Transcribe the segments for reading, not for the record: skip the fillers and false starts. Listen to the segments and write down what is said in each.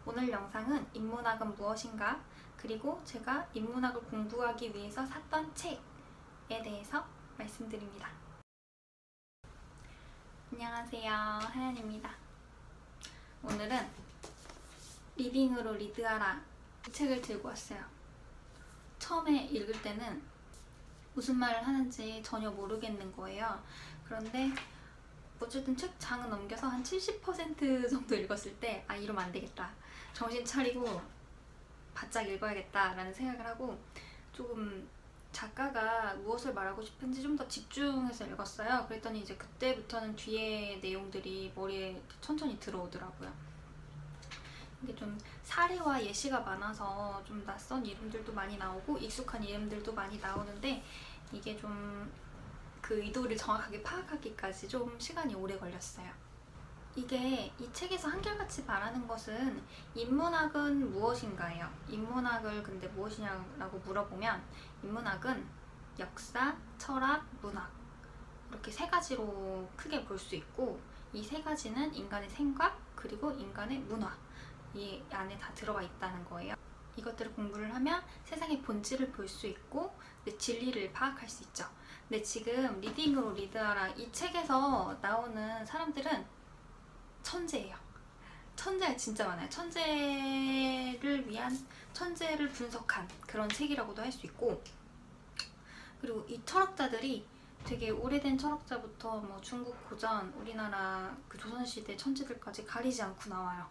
오늘 영상은 인문학은 무엇인가, 그리고 제가 인문학을 공부하기 위해서 샀던 책에 대해서 말씀드립니다. 안녕하세요, 하연입니다. 오늘은 리딩으로 리드하라 이 책을 들고 왔어요. 처음에 읽을 때는 무슨 말을 하는지 전혀 모르겠는 거예요. 그런데 어쨌든 책 장을 넘겨서 한 70% 정도 읽었을 때 이러면 안 되겠다, 정신 차리고 바짝 읽어야겠다 라는 생각을 하고 조금 작가가 무엇을 말하고 싶은지 좀 더 집중해서 읽었어요. 그랬더니 이제 그때부터는 뒤에 내용들이 머리에 천천히 들어오더라고요. 이게 좀 사례와 예시가 많아서 좀 낯선 이름들도 많이 나오고 익숙한 이름들도 많이 나오는데, 이게 좀 그 의도를 정확하게 파악하기까지 좀 시간이 오래 걸렸어요. 이게 이 책에서 한결같이 말하는 것은 인문학은 무엇인가예요. 인문학을 근데 무엇이냐고 물어보면 인문학은 역사, 철학, 문학 이렇게 세 가지로 크게 볼 수 있고, 이 세 가지는 인간의 생각 그리고 인간의 문화 이 안에 다 들어가 있다는 거예요. 이것들을 공부를 하면 세상의 본질을 볼 수 있고 진리를 파악할 수 있죠. 근데 지금 리딩으로 리드하라 이 책에서 나오는 사람들은 천재예요. 천재가 진짜 많아요. 천재를 분석한 그런 책이라고도 할 수 있고, 그리고 이 철학자들이 되게 오래된 철학자부터 뭐 중국 고전, 우리나라 그 조선시대 천재들까지 가리지 않고 나와요.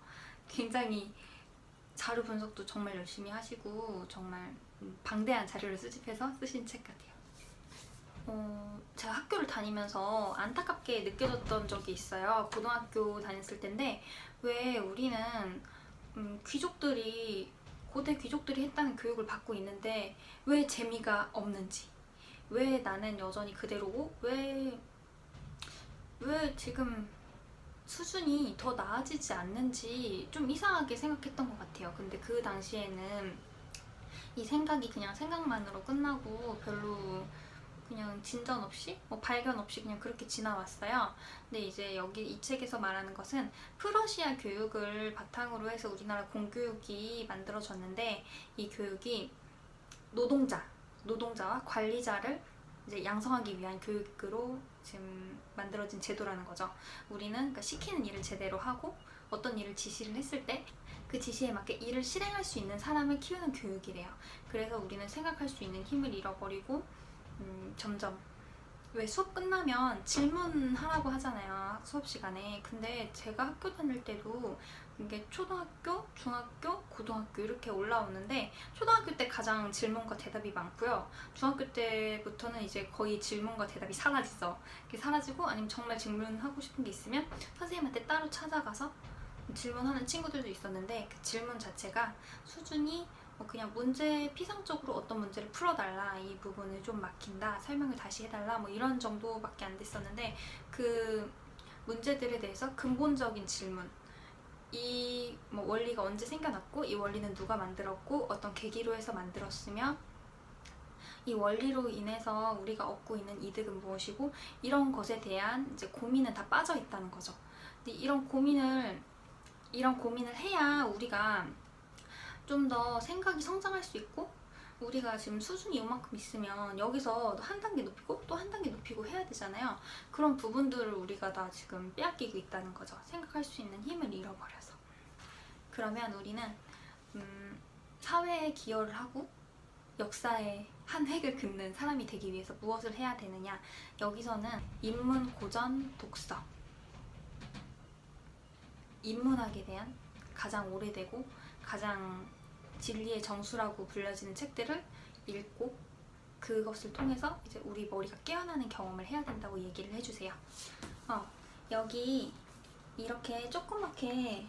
굉장히 자료 분석도 정말 열심히 하시고 정말 방대한 자료를 수집해서 쓰신 책 같아요. 제가 학교를 다니면서 안타깝게 느껴졌던 적이 있어요. 고등학교 다녔을 때인데, 왜 우리는 고대 귀족들이 했다는 교육을 받고 있는데 왜 재미가 없는지, 왜 나는 여전히 그대로고 왜 지금 수준이 더 나아지지 않는지 좀 이상하게 생각했던 것 같아요. 근데 그 당시에는 이 생각이 그냥 생각만으로 끝나고 별로 그냥 진전 없이 발견 없이 그냥 그렇게 지나왔어요. 근데 이제 여기 이 책에서 말하는 것은 프러시아 교육을 바탕으로 해서 우리나라 공교육이 만들어졌는데, 이 교육이 노동자와 관리자를 이제 양성하기 위한 교육으로 지금 만들어진 제도라는 거죠. 우리는 그러니까 시키는 일을 제대로 하고 어떤 일을 지시를 했을 때 그 지시에 맞게 일을 실행할 수 있는 사람을 키우는 교육이래요. 그래서 우리는 생각할 수 있는 힘을 잃어버리고 점점, 왜 수업 끝나면 질문하라고 하잖아요, 수업 시간에. 근데 제가 학교 다닐 때도 이게 초등학교, 중학교, 고등학교 이렇게 올라오는데, 초등학교 때 가장 질문과 대답이 많고요. 중학교 때부터는 이제 거의 질문과 대답이 사라지고, 아니면 정말 질문하고 싶은 게 있으면 선생님한테 따로 찾아가서 질문하는 친구들도 있었는데, 그 질문 자체가 수준이 그냥 피상적으로 어떤 문제를 풀어달라, 이 부분을 좀 막힌다, 설명을 다시 해달라, 이런 정도밖에 안 됐었는데, 그 문제들에 대해서 근본적인 질문, 이 원리가 언제 생겨났고, 이 원리는 누가 만들었고, 어떤 계기로 해서 만들었으며, 이 원리로 인해서 우리가 얻고 있는 이득은 무엇이고, 이런 것에 대한 이제 고민은 다 빠져 있다는 거죠. 근데 이런 고민을 해야 우리가 좀 더 생각이 성장할 수 있고, 우리가 지금 수준이 이만큼 있으면 여기서 한 단계 높이고 또 한 단계 높이고 해야 되잖아요. 그런 부분들을 우리가 다 지금 빼앗기고 있다는 거죠. 생각할 수 있는 힘을 잃어버려서. 그러면 우리는 사회에 기여를 하고 역사에 한 획을 긋는 사람이 되기 위해서 무엇을 해야 되느냐, 여기서는 인문, 고전, 독서, 인문학에 대한 가장 오래되고 가장 진리의 정수라고 불려지는 책들을 읽고 그것을 통해서 이제 우리 머리가 깨어나는 경험을 해야 된다고 얘기를 해주세요. 여기 이렇게 조그맣게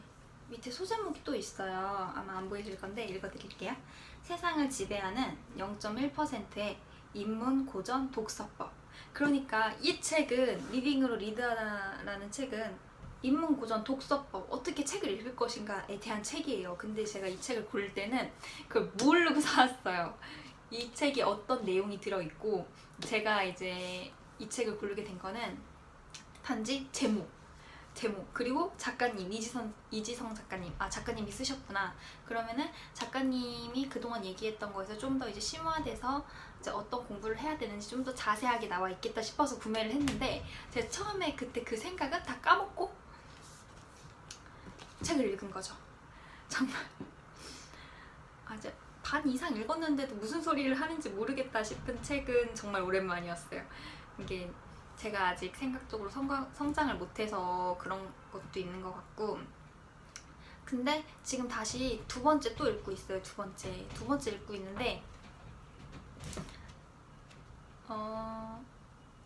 밑에 소제목이 또 있어요. 아마 안 보여줄 건데 읽어드릴게요. 세상을 지배하는 0.1%의 인문, 고전, 독서법. 그러니까 이 책은, 리딩으로 리드하라는 책은 인문, 고전, 독서법, 어떻게 책을 읽을 것인가에 대한 책이에요. 근데 제가 이 책을 고를 때는 그걸 모르고 사왔어요. 이 책이 어떤 내용이 들어있고, 제가 이제 이 책을 고르게 된 거는 단지 제목, 제목, 그리고 작가님 이지성 작가님, 작가님이 쓰셨구나. 그러면은 작가님이 그동안 얘기했던 거에서 좀 더 이제 심화돼서 이제 어떤 공부를 해야 되는지 좀 더 자세하게 나와 있겠다 싶어서 구매를 했는데, 제가 처음에 그때 그 생각은 다 까먹고 책을 읽은 거죠. 정말 이제 반 이상 읽었는데도 무슨 소리를 하는지 모르겠다 싶은 책은 정말 오랜만이었어요. 이게 제가 아직 생각적으로 성장을 못해서 그런 것도 있는 것 같고, 근데 지금 다시 두 번째 또 읽고 있어요. 두 번째 읽고 있는데,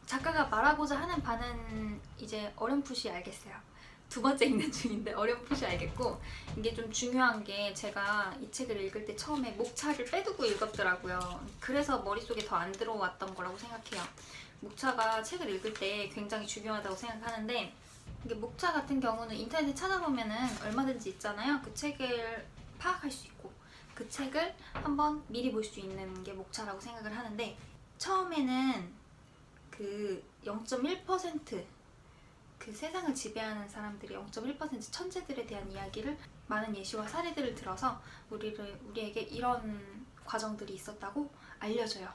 작가가 말하고자 하는 바는 이제 어렴풋이 알겠어요. 두 번째 읽는 중인데 어렴풋이 알겠고, 이게 좀 중요한 게, 제가 이 책을 읽을 때 처음에 목차를 빼두고 읽었더라고요. 그래서 머릿속에 더 안 들어왔던 거라고 생각해요. 목차가 책을 읽을 때 굉장히 중요하다고 생각하는데, 이게 목차 같은 경우는 인터넷에 찾아보면은 얼마든지 있잖아요. 그 책을 파악할 수 있고 그 책을 한번 미리 볼 수 있는 게 목차라고 생각을 하는데, 처음에는 그 0.1%, 그 세상을 지배하는 사람들이 0.1% 천재들에 대한 이야기를, 많은 예시와 사례들을 들어서 우리에게 이런 과정들이 있었다고 알려줘요.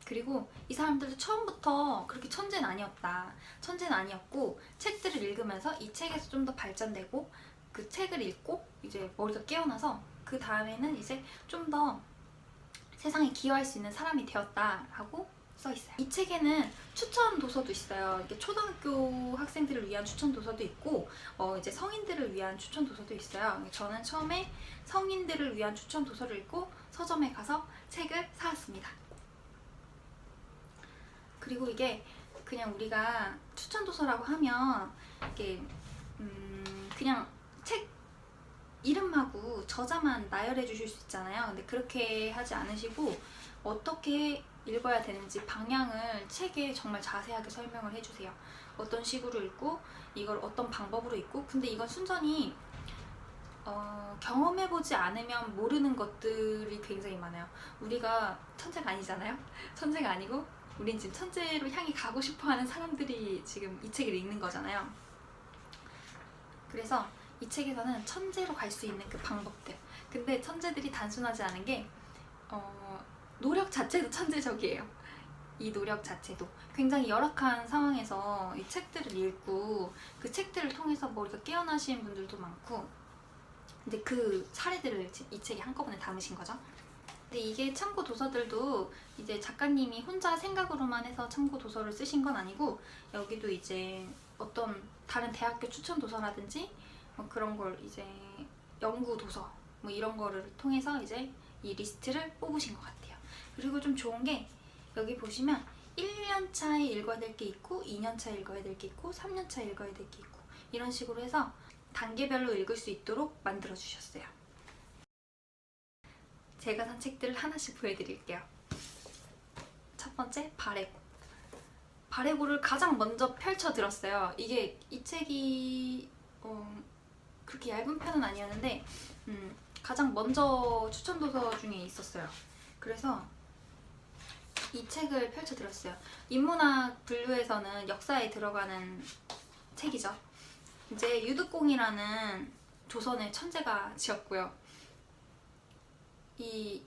그리고 이 사람들도 처음부터 그렇게 천재는 아니었다. 천재는 아니었고, 책들을 읽으면서 이 책에서 좀 더 발전되고, 그 책을 읽고 이제 머리가 깨어나서 그 다음에는 이제 좀 더 세상에 기여할 수 있는 사람이 되었다라고 써 있어요. 이 책에는 추천 도서도 있어요. 이게 초등학교 학생들을 위한 추천 도서도 있고, 이제 성인들을 위한 추천 도서도 있어요. 저는 처음에 성인들을 위한 추천 도서를 읽고 서점에 가서 책을 사왔습니다. 그리고 이게 그냥 우리가 추천 도서라고 하면 이게 그냥 책 이름하고 저자만 나열해 주실 수 있잖아요. 근데 그렇게 하지 않으시고 어떻게 읽어야 되는지 방향을 책에 정말 자세하게 설명을 해주세요. 어떤 식으로 읽고 이걸 어떤 방법으로 읽고. 근데 이건 순전히 경험해보지 않으면 모르는 것들이 굉장히 많아요. 우리가 천재가 아니잖아요. 천재가 아니고 우린 지금 천재로 향해 가고 싶어하는 사람들이 지금 이 책을 읽는 거잖아요. 그래서 이 책에서는 천재로 갈 수 있는 그 방법들. 근데 천재들이 단순하지 않은 게 노력 자체도 천재적이에요. 이 노력 자체도 굉장히 열악한 상황에서 이 책들을 읽고 그 책들을 통해서 머리가 깨어나신 분들도 많고, 근데 그 사례들을 이 책에 한꺼번에 담으신 거죠. 근데 이게 참고 도서들도 이제 작가님이 혼자 생각으로만 해서 참고 도서를 쓰신 건 아니고, 여기도 이제 어떤 다른 대학교 추천 도서라든지 그런 걸 이제 연구 도서 이런 거를 통해서 이제 이 리스트를 뽑으신 것 같아요. 그리고 좀 좋은 게, 여기 보시면 1년 차에 읽어야 될 게 있고 2년 차에 읽어야 될 게 있고 3년 차에 읽어야 될 게 있고, 이런 식으로 해서 단계별로 읽을 수 있도록 만들어 주셨어요. 제가 산 책들을 하나씩 보여드릴게요. 첫 번째, 바레고. 바레고를 가장 먼저 펼쳐들었어요. 이 책이 그렇게 얇은 편은 아니었는데 가장 먼저 추천 도서 중에 있었어요. 그래서 이 책을 펼쳐들었어요. 인문학 분류에서는 역사에 들어가는 책이죠. 이제 유득공이라는 조선의 천재가 지었고요. 이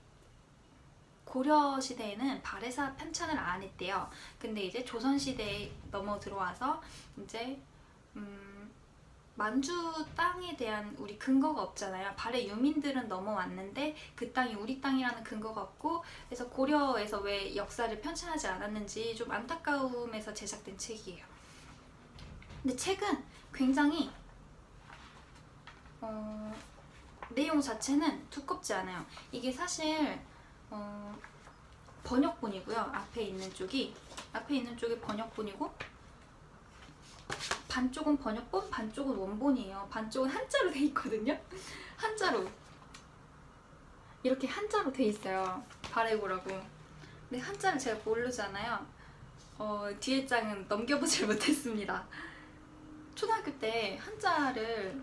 고려 시대에는 발해사 편찬을 안 했대요. 근데 이제 조선 시대에 넘어 들어와서 이제 만주 땅에 대한 우리 근거가 없잖아요. 발해 유민들은 넘어왔는데 그 땅이 우리 땅이라는 근거가 없고, 그래서 고려에서 왜 역사를 편찬하지 않았는지 좀 안타까움에서 제작된 책이에요. 근데 책은 굉장히 내용 자체는 두껍지 않아요. 이게 사실 번역본이고요. 앞에 있는 쪽이 번역본이고, 반쪽은 번역본, 반쪽은 원본이에요. 반쪽은 한자로 돼 있거든요. 한자로 이렇게 한자로 돼 있어요. 바레고라고. 근데 한자를 제가 모르잖아요. 뒤에 장은 넘겨보질 못했습니다. 초등학교 때 한자를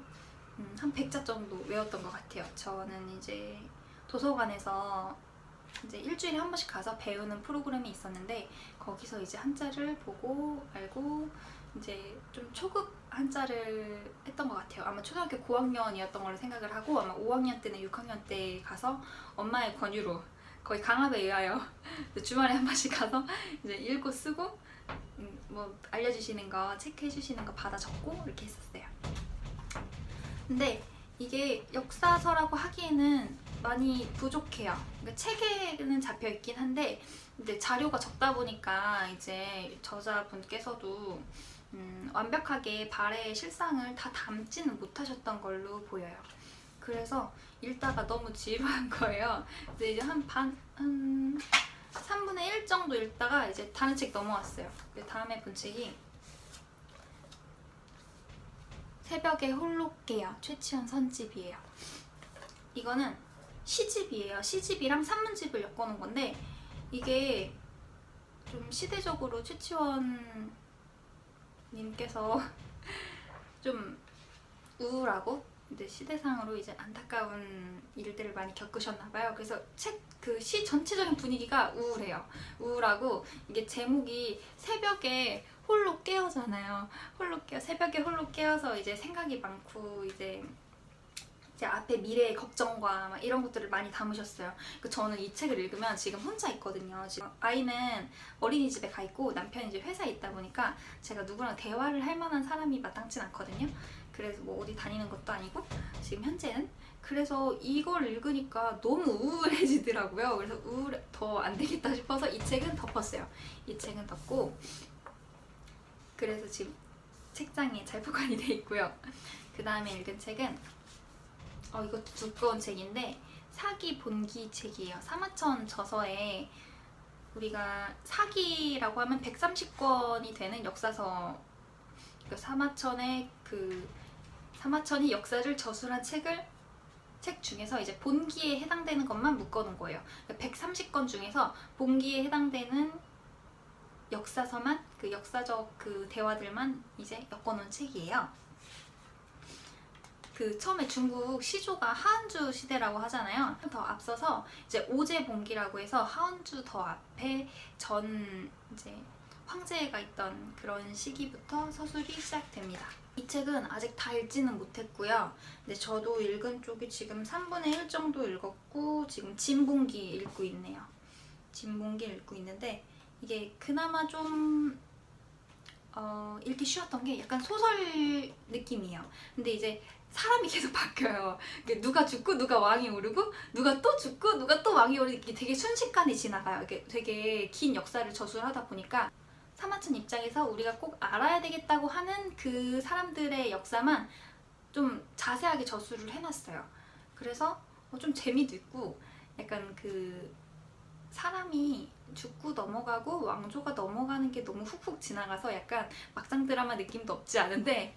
한 100자 정도 외웠던 것 같아요. 저는 이제 도서관에서 이제 일주일에 한 번씩 가서 배우는 프로그램이 있었는데, 거기서 이제 한자를 보고 알고 이제 좀 초급 한자를 했던 것 같아요. 아마 초등학교 고학년이었던 걸로 생각을 하고 아마 5학년 때나 6학년 때 가서 엄마의 권유로 거의 강압에 의하여 주말에 한 번씩 가서 이제 읽고 쓰고 뭐 알려주시는 거 체크해주시는 거 받아 적고 이렇게 했었어요. 근데 이게 역사서라고 하기에는 많이 부족해요. 그러니까 책에는 잡혀 있긴 한데 근데 자료가 적다 보니까 이제 저자분께서도 완벽하게 발의 실상을 다 담지는 못하셨던 걸로 보여요. 그래서 읽다가 너무 지루한 거예요. 이제 한 3분의 1 정도 읽다가 이제 다른 책 넘어왔어요. 다음에 본 책이 새벽에 홀로 깨요. 최치원 선집이에요. 이거는 시집이에요. 시집이랑 산문집을 엮어놓은 건데 이게 좀 시대적으로 최치원 님께서 좀 우울하고 이제 시대상으로 이제 안타까운 일들을 많이 겪으셨나봐요. 그래서 책 그 시 전체적인 분위기가 우울해요. 우울하고 이게 제목이 새벽에 홀로 깨어잖아요. 새벽에 홀로 깨어서 이제 생각이 많고 이제 앞에 미래의 걱정과 막 이런 것들을 많이 담으셨어요. 저는 이 책을 읽으면 지금 혼자 있거든요. 지금 아이는 어린이집에 가 있고 남편이 이제 회사에 있다 보니까 제가 누구랑 대화를 할 만한 사람이 마땅치 않거든요. 그래서 뭐 어디 다니는 것도 아니고 지금 현재는 그래서 이걸 읽으니까 너무 우울해지더라고요. 그래서 더 안 되겠다 싶어서 이 책은 덮었어요. 이 책은 덮고 그래서 지금 책장에 잘 보관이 돼 있고요. 그 다음에 읽은 책은 이것도 두꺼운 책인데 사기 본기 책이에요. 사마천 저서에 우리가 사기라고 하면 130권이 되는 역사서, 사마천이 역사를 저술한 책 중에서 이제 본기에 해당되는 것만 묶어놓은 거예요. 130권 중에서 본기에 해당되는 역사서만, 그 역사적 그 대화들만 이제 엮어놓은 책이에요. 처음에 중국 시조가 하은주 시대라고 하잖아요. 더 앞서서 이제 오제본기라고 해서 하은주 더 앞에 전 이제 황제가 있던 그런 시기부터 서술이 시작됩니다. 이 책은 아직 다 읽지는 못했고요. 근데 저도 읽은 쪽이 지금 3분의 1 정도 읽었고 지금 진본기 읽고 있네요. 진본기 읽고 있는데 이게 그나마 좀 읽기 쉬웠던 게 약간 소설 느낌이에요. 근데 이제 사람이 계속 바뀌어요. 누가 죽고 누가 왕이 오르고 누가 또 죽고 누가 또 왕이 오르고 이게 되게 순식간에 지나가요. 이게 되게 긴 역사를 저술하다 보니까 사마천 입장에서 우리가 꼭 알아야 되겠다고 하는 그 사람들의 역사만 좀 자세하게 저술을 해놨어요. 그래서 좀 재미도 있고 약간 사람이 죽고 넘어가고 왕조가 넘어가는 게 너무 훅훅 지나가서 약간 막장 드라마 느낌도 없지 않은데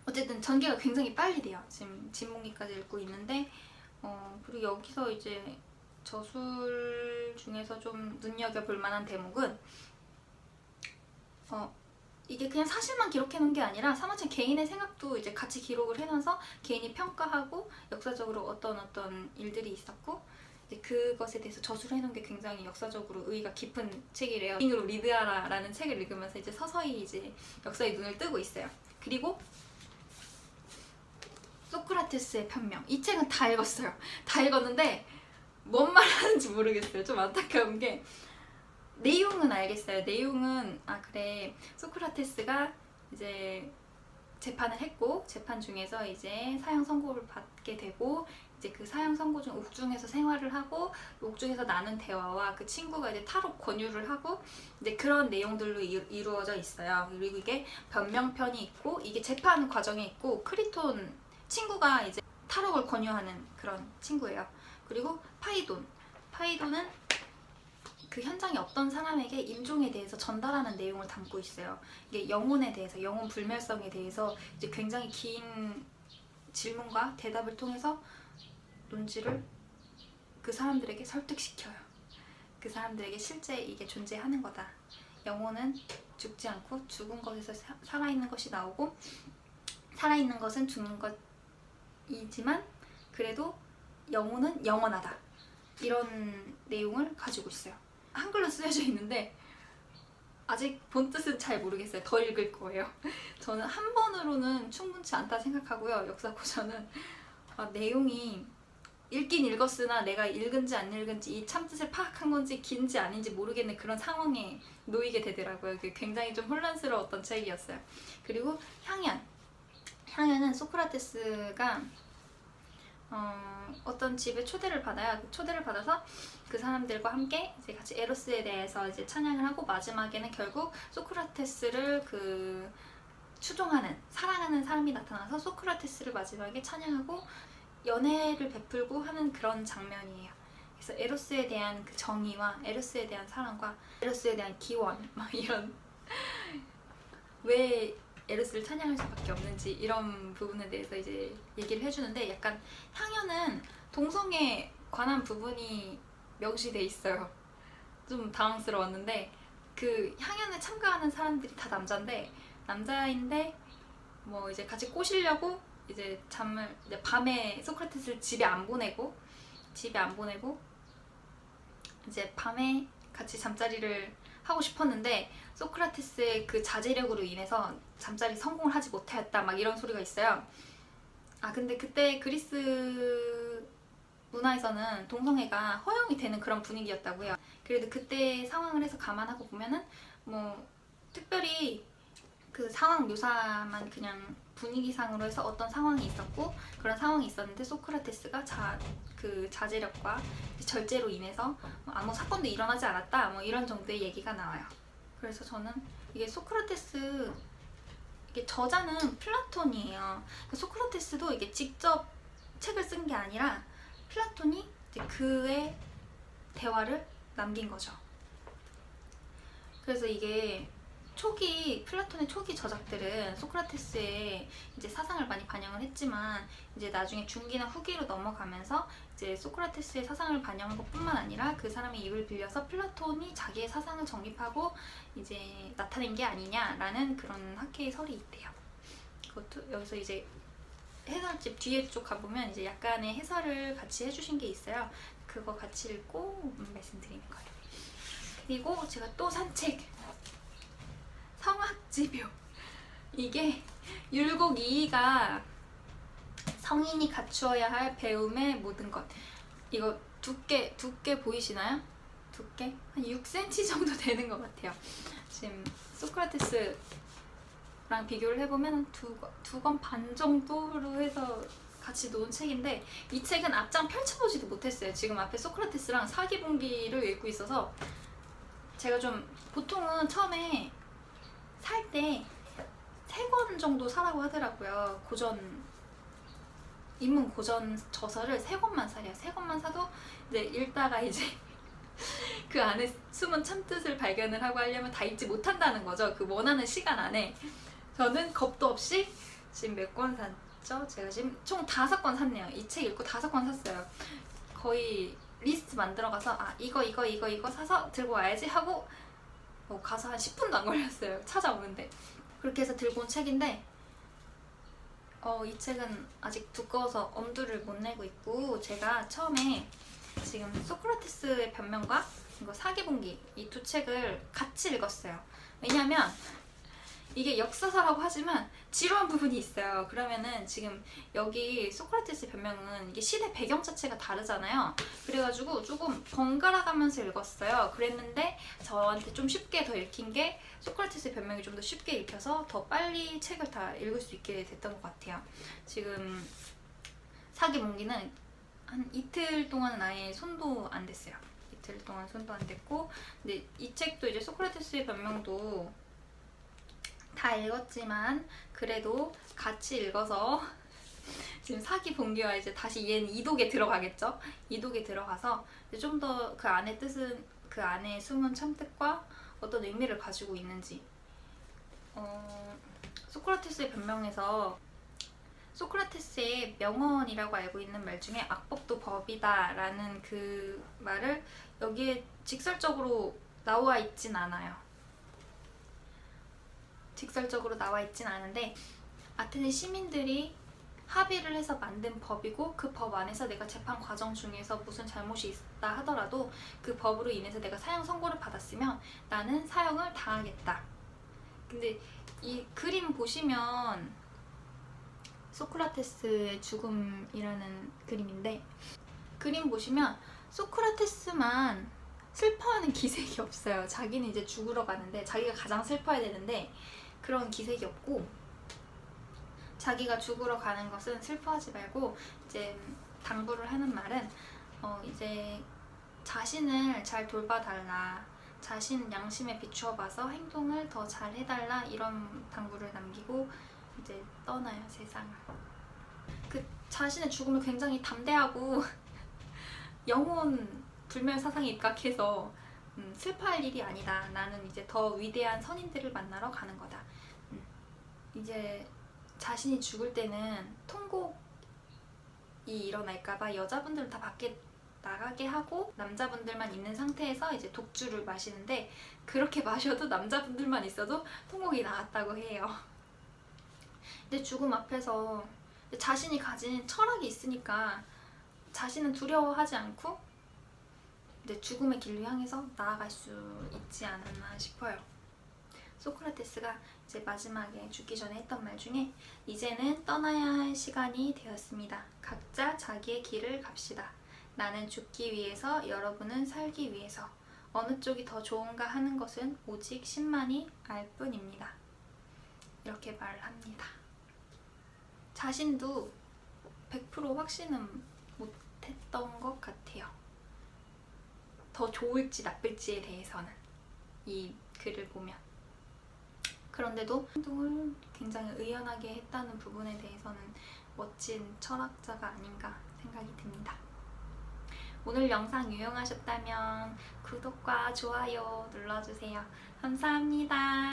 어쨌든 전개가 굉장히 빨리 돼요. 지금 진몽기까지 읽고 있는데 그리고 여기서 이제 저술 중에서 좀 눈여겨볼 만한 대목은 이게 그냥 사실만 기록해 놓은 게 아니라 사마천 개인의 생각도 이제 같이 기록을 해놔서 개인이 평가하고 역사적으로 어떤 일들이 있었고 이제 그것에 대해서 저술해 놓은 게 굉장히 역사적으로 의의가 깊은 책이래요. 링으로 리드하라라는 책을 읽으면서 이제 서서히 이제 역사에 눈을 뜨고 있어요. 그리고 소크라테스의 편명, 이 책은 다 읽었어요. 다 읽었는데 뭔 말하는지 모르겠어요. 좀 안타까운 게 내용은 알겠어요. 내용은 그래, 소크라테스가 이제 재판을 했고 재판 중에서 이제 사형 선고를 받게 되고 이제 그 사형 선고 중 옥중에서 생활을 하고 옥중에서 나눈 대화와 그 친구가 이제 탈옥 권유를 하고 이제 그런 내용들로 이루어져 있어요. 그리고 이게 변명편이 있고 이게 재판 과정에 있고 크리톤 친구가 이제 탈옥을 권유하는 그런 친구예요. 그리고 파이돈은 그 현장에 어떤 사람에게 임종에 대해서 전달하는 내용을 담고 있어요. 이게 영혼에 대해서, 영혼 불멸성에 대해서 이제 굉장히 긴 질문과 대답을 통해서 논지를 그 사람들에게 설득시켜요. 그 사람들에게 실제 이게 존재하는 거다. 영혼은 죽지 않고 죽은 것에서 살아있는 것이 나오고 살아있는 것은 죽는 것이지만 그래도 영혼은 영원하다. 이런 내용을 가지고 있어요. 한글로 쓰여져 있는데 아직 본 뜻은 잘 모르겠어요. 더 읽을 거예요. 저는 한 번으로는 충분치 않다 생각하고요. 역사 고전은 내용이 읽긴 읽었으나 내가 읽은지 안 읽은지 이 참뜻을 파악한 건지 긴지 아닌지 모르겠는 그런 상황에 놓이게 되더라고요. 굉장히 좀 혼란스러웠던 책이었어요. 그리고 향연. 향연은 소크라테스가 어떤 집에 초대를 받아요. 초대를 받아서 그 사람들과 함께 이제 같이 에로스에 대해서 이제 찬양을 하고 마지막에는 결국 소크라테스를 추종하는, 사랑하는 사람이 나타나서 소크라테스를 마지막에 찬양하고 연애를 베풀고 하는 그런 장면이에요. 그래서 에로스에 대한 그 정의와 에로스에 대한 사랑과 에로스에 대한 기원 막 이런 왜 에로스를 찬양할 수밖에 없는지 이런 부분에 대해서 이제 얘기를 해주는데 약간 향연은 동성애에 관한 부분이 명시돼 있어요. 좀 당황스러웠는데 그 향연에 참가하는 사람들이 다 남자인데 뭐 이제 같이 꼬시려고 이제 밤에 소크라테스를 집에 안 보내고 이제 밤에 같이 잠자리를 하고 싶었는데 소크라테스의 그 자제력으로 인해서 잠자리 성공을 하지 못하였다 막 이런 소리가 있어요. 근데 그때 그리스 문화에서는 동성애가 허용이 되는 그런 분위기였다고요. 그래도 그때 상황을 해서 감안하고 보면은 뭐 특별히 그 상황 묘사만 그냥 분위기상으로 해서 어떤 상황이 있었고 그런 상황이 있었는데 소크라테스가 그 자제력과 절제로 인해서 아무 사건도 일어나지 않았다 뭐 이런 정도의 얘기가 나와요. 그래서 저는 이게 소크라테스 이게 저자는 플라톤이에요. 소크라테스도 이게 직접 책을 쓴 게 아니라 플라톤이 이제 그의 대화를 남긴 거죠. 그래서 이게 플라톤의 초기 저작들은 소크라테스의 이제 사상을 많이 반영을 했지만 이제 나중에 중기나 후기로 넘어가면서 이제 소크라테스의 사상을 반영한 것뿐만 아니라 그 사람의 입을 빌려서 플라톤이 자기의 사상을 정립하고 이제 나타낸 게 아니냐라는 그런 학계의 설이 있대요. 그것도 여기서 이제 해설집 뒤에 쪽 가보면 이제 약간의 해설을 같이 해주신 게 있어요. 그거 같이 읽고 말씀드리는 거예요. 그리고 제가 또 산 책 성악지묘. 이게 율곡 2가 성인이 갖추어야 할 배움의 모든 것. 이거 두께 보이시나요? 두께? 한 6cm 정도 되는 것 같아요. 지금 소크라테스랑 비교를 해보면 두 권 반 정도로 해서 같이 놓은 책인데 이 책은 앞장 펼쳐보지도 못했어요. 지금 앞에 소크라테스랑 사기분기를 읽고 있어서 제가 좀 보통은 처음에 살 때 3권 정도 사라고 하더라고요. 인문 고전 저서를 3권만 사래요. 3권만 사도 이제 읽다가 이제 그 안에 숨은 참뜻을 발견을 하고 하려면 다 읽지 못한다는 거죠. 그 원하는 시간 안에. 저는 겁도 없이 지금 몇 권 샀죠? 제가 지금 총 5권 샀네요. 이 책 읽고 5권 샀어요. 거의 리스트 만들어가서 이거 사서 들고 와야지 하고 가서 한 10분도 안 걸렸어요. 찾아오는데. 그렇게 해서 들고 온 책인데 이 책은 아직 두꺼워서 엄두를 못 내고 있고 제가 처음에 지금 소크라테스의 변명과 이거 사기분기 이 두 책을 같이 읽었어요. 왜냐면 이게 역사서라고 하지만 지루한 부분이 있어요. 그러면은 지금 여기 소크라테스 변명은 이게 시대 배경 자체가 다르잖아요. 그래가지고 조금 번갈아 가면서 읽었어요. 그랬는데 저한테 좀 쉽게 더 읽힌 게 소크라테스 변명이 좀 더 쉽게 읽혀서 더 빨리 책을 다 읽을 수 있게 됐던 것 같아요. 지금 사기분기는 한 이틀 동안은 아예 손도 안 댔어요. 이틀 동안 손도 안 댔고 근데 이 책도 이제 소크라테스의 변명도 다 읽었지만 그래도 같이 읽어서 지금 사기분기와 이제 다시 얘는 이독에 들어가겠죠? 이독에 들어가서 좀 더 그 안의 뜻은 그 안에 숨은 참뜻과 어떤 의미를 가지고 있는지 소크라테스의 변명에서 소크라테스의 명언이라고 알고 있는 말 중에 악법도 법이다 라는 그 말을 여기에 직설적으로 나와 있진 않아요. 직설적으로 나와 있진 않은데 아테네 시민들이 합의를 해서 만든 법이고 그 법 안에서 내가 재판 과정 중에서 무슨 잘못이 있다 하더라도 그 법으로 인해서 내가 사형 선고를 받았으면 나는 사형을 당하겠다. 근데 이 그림 보시면 소크라테스의 죽음이라는 그림인데, 그림 보시면 소크라테스만 슬퍼하는 기색이 없어요. 자기는 이제 죽으러 가는데 자기가 가장 슬퍼야 되는데 그런 기색이 없고, 자기가 죽으러 가는 것은 슬퍼하지 말고 이제 당부를 하는 말은 이제 자신을 잘 돌봐달라, 자신 양심에 비추어 봐서 행동을 더 잘 해달라, 이런 당부를 남기고 이제 떠나요, 세상을. 그 자신의 죽음을 굉장히 담대하고 영혼 불멸 사상에 입각해서 슬퍼할 일이 아니다. 나는 이제 더 위대한 선인들을 만나러 가는 거다. 이제 자신이 죽을 때는 통곡이 일어날까봐 여자분들은 다 밖에 나가게 하고 남자분들만 있는 상태에서 이제 독주를 마시는데, 그렇게 마셔도 남자분들만 있어도 통곡이 나왔다고 해요. 근데 죽음 앞에서 자신이 가진 철학이 있으니까 자신은 두려워하지 않고 이제 죽음의 길로 향해서 나아갈 수 있지 않았나 싶어요. 소크라테스가 이제 마지막에 죽기 전에 했던 말 중에 이제는 떠나야 할 시간이 되었습니다. 각자 자기의 길을 갑시다. 나는 죽기 위해서, 여러분은 살기 위해서. 어느 쪽이 더 좋은가 하는 것은 오직 신만이 알 뿐입니다. 이렇게 말을 합니다. 자신도 100% 확신은 못했던 것 같아요. 더 좋을지 나쁠지에 대해서는 이 글을 보면. 그런데도 행동을 굉장히 의연하게 했다는 부분에 대해서는 멋진 철학자가 아닌가 생각이 듭니다. 오늘 영상 유용하셨다면 구독과 좋아요 눌러주세요. 감사합니다.